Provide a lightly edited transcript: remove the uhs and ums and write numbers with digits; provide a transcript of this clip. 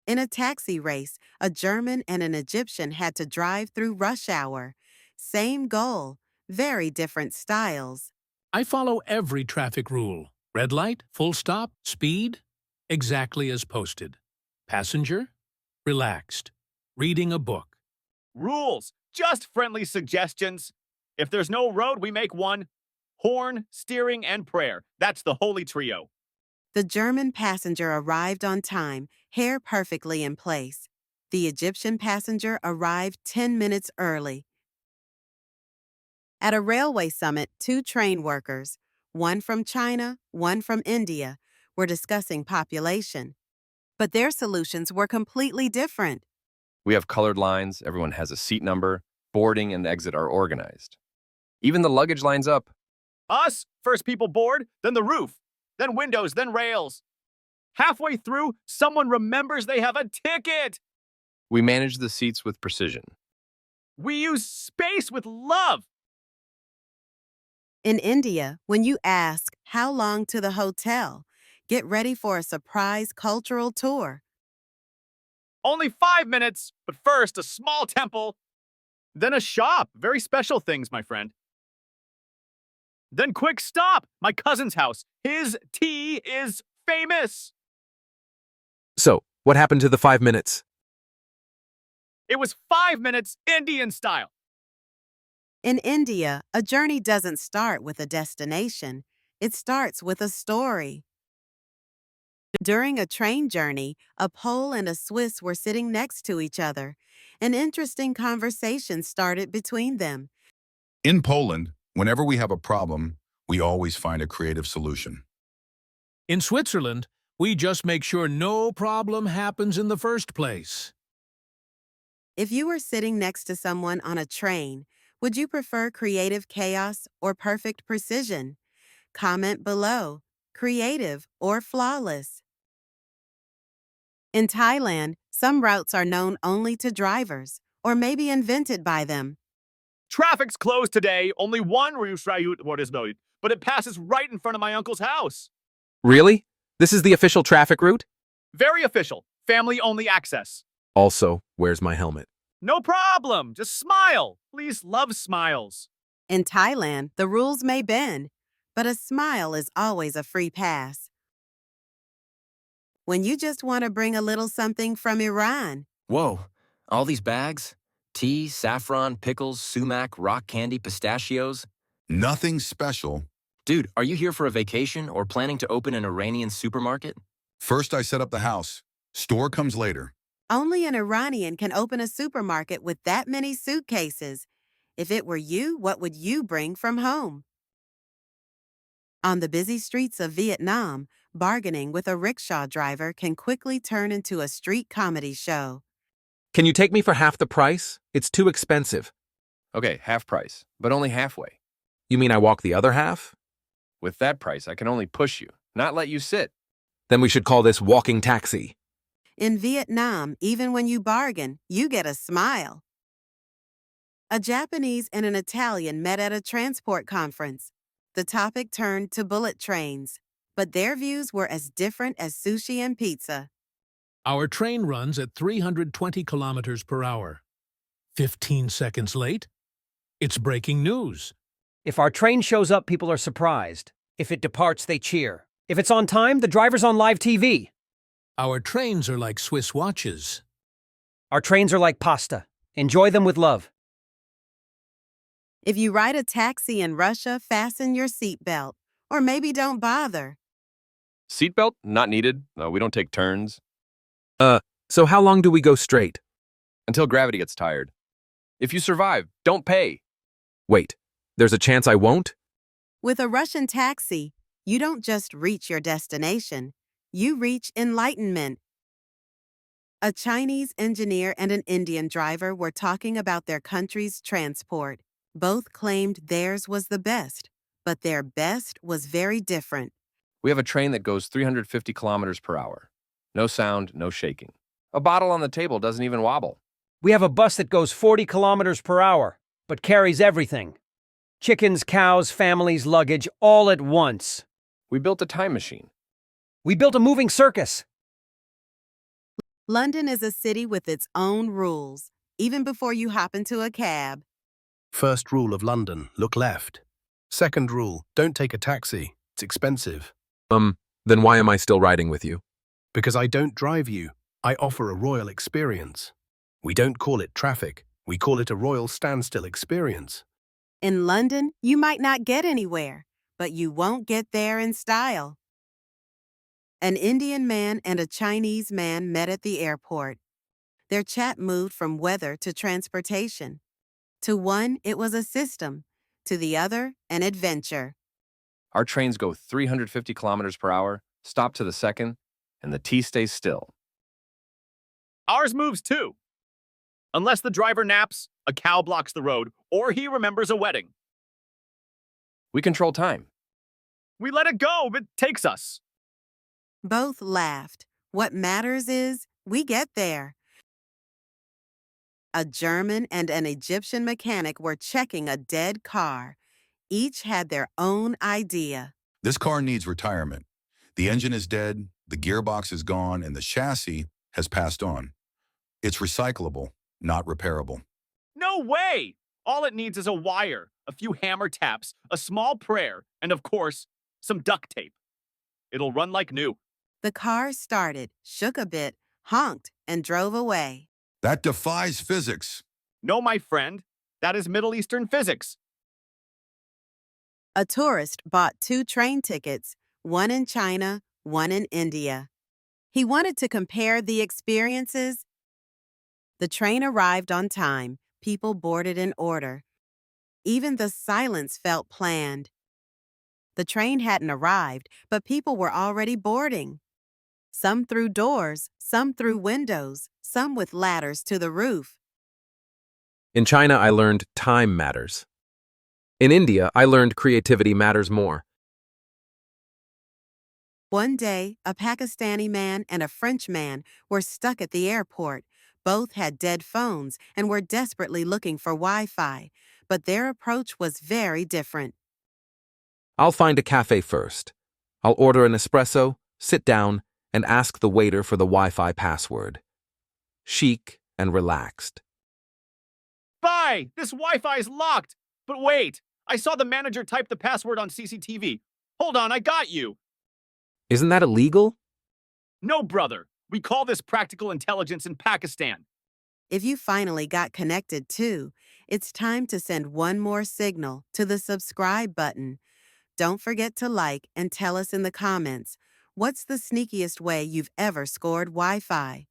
In a taxi race, a German and an Egyptian had to drive through rush hour. Same goal, very different styles. I follow every traffic rule. Red light, full stop, speed, exactly as posted. Passenger, relaxed, reading a book. Rules, just friendly suggestions. If there's no road, we make one. Horn, steering, and prayer. That's the holy trio. The German passenger arrived on time, hair perfectly in place. The Egyptian passenger arrived 10 minutes early. At a railway summit, two train workers, one from China, one from India, were discussing population. But their solutions were completely different. We have colored lines, everyone has a seat number, boarding and exit are organized. Even the luggage lines up. Us, first people board, then the roof, then windows, then rails. Halfway through, someone remembers they have a ticket. We manage the seats with precision. We use space with love. In India, when you ask, "How long to the hotel?" get ready for a surprise cultural tour. Only 5 minutes, but first a small temple, then a shop, very special things, my friend. Then quick stop, my cousin's house. His tea is famous. So, what happened to the 5 minutes? It was 5 minutes Indian style. In India, a journey doesn't start with a destination. It starts with a story. During a train journey, a Pole and a Swiss were sitting next to each other. An interesting conversation started between them. In Poland, whenever we have a problem, we always find a creative solution. In Switzerland, we just make sure no problem happens in the first place. If you were sitting next to someone on a train, would you prefer creative chaos or perfect precision? Comment below, creative or flawless. In Thailand, some routes are known only to drivers, or maybe invented by them. Traffic's closed today. Only one route, but it passes right in front of my uncle's house. Really? This is the official traffic route? Very official. Family-only access. Also, where's my helmet? No problem. Just smile. Police love smiles. In Thailand, the rules may bend, but a smile is always a free pass. When you just want to bring a little something from Iran. Whoa, all these bags? Tea, saffron, pickles, sumac, rock candy, pistachios? Nothing special. Dude, are you here for a vacation or planning to open an Iranian supermarket? First, I set up the house. Store comes later. Only an Iranian can open a supermarket with that many suitcases. If it were you, what would you bring from home? On the busy streets of Vietnam, bargaining with a rickshaw driver can quickly turn into a street comedy show. Can you take me for half the price? It's too expensive. Okay, half price, but only halfway. You mean I walk the other half? With that price, I can only push you, not let you sit. Then we should call this walking taxi. In Vietnam, even when you bargain, you get a smile. A Japanese and an Italian met at a transport conference. The topic turned to bullet trains, but their views were as different as sushi and pizza. Our train runs at 320 kilometers per hour. 15 seconds late? It's breaking news. If our train shows up, people are surprised. If it departs, they cheer. If it's on time, the driver's on live TV. Our trains are like Swiss watches. Our trains are like pasta. Enjoy them with love. If you ride a taxi in Russia, fasten your seatbelt. Or maybe don't bother. Seatbelt? Not needed. No, we don't take turns. So how long do we go straight? Until gravity gets tired. If you survive, don't pay. Wait, there's a chance I won't? With a Russian taxi, you don't just reach your destination. You reach enlightenment. A Chinese engineer and an Indian driver were talking about their country's transport. Both claimed theirs was the best, but their best was very different. We have a train that goes 350 kilometers per hour. No sound, no shaking. A bottle on the table doesn't even wobble. We have a bus that goes 40 kilometers per hour, but carries everything. Chickens, cows, families, luggage, all at once. We built a time machine. We built a moving circus. London is a city with its own rules, even before you hop into a cab. First rule of London, look left. Second rule, don't take a taxi. It's expensive. Then why am I still riding with you? Because I don't drive you. I offer a royal experience. We don't call it traffic. We call it a royal standstill experience. In London, you might not get anywhere, but you won't get there in style. An Indian man and a Chinese man met at the airport. Their chat moved from weather to transportation. To one, it was a system. To the other, an adventure. Our trains go 350 kilometers per hour, stop to the second, and the tea stays still. Ours moves too. Unless the driver naps, a cow blocks the road, or he remembers a wedding. We control time. We let it go, but it takes us. Both laughed. What matters is we get there. A German and an Egyptian mechanic were checking a dead car. Each had their own idea. This car needs retirement. The engine is dead, the gearbox is gone, and the chassis has passed on. It's recyclable, not repairable. No way! All it needs is a wire, a few hammer taps, a small prayer, and of course, some duct tape. It'll run like new. The car started, shook a bit, honked, and drove away. That defies physics. No, my friend, that is Middle Eastern physics. A tourist bought 2 train tickets, one in China, one in India. He wanted to compare the experiences. The train arrived on time. People boarded in order. Even the silence felt planned. The train hadn't arrived, but people were already boarding. Some through doors, some through windows, some with ladders to the roof. In China, I learned time matters. In India, I learned creativity matters more. One day, a Pakistani man and a French man were stuck at the airport. Both had dead phones and were desperately looking for Wi-Fi, but their approach was very different. I'll find a cafe first. I'll order an espresso, sit down, and ask the waiter for the Wi-Fi password. Chic and relaxed. Bye! This Wi-Fi is locked! But wait! I saw the manager type the password on CCTV. Hold on, I got you! Isn't that illegal? No, brother. We call this practical intelligence in Pakistan. If you finally got connected too, it's time to send one more signal to the subscribe button. Don't forget to like and tell us in the comments, what's the sneakiest way you've ever scored Wi-Fi?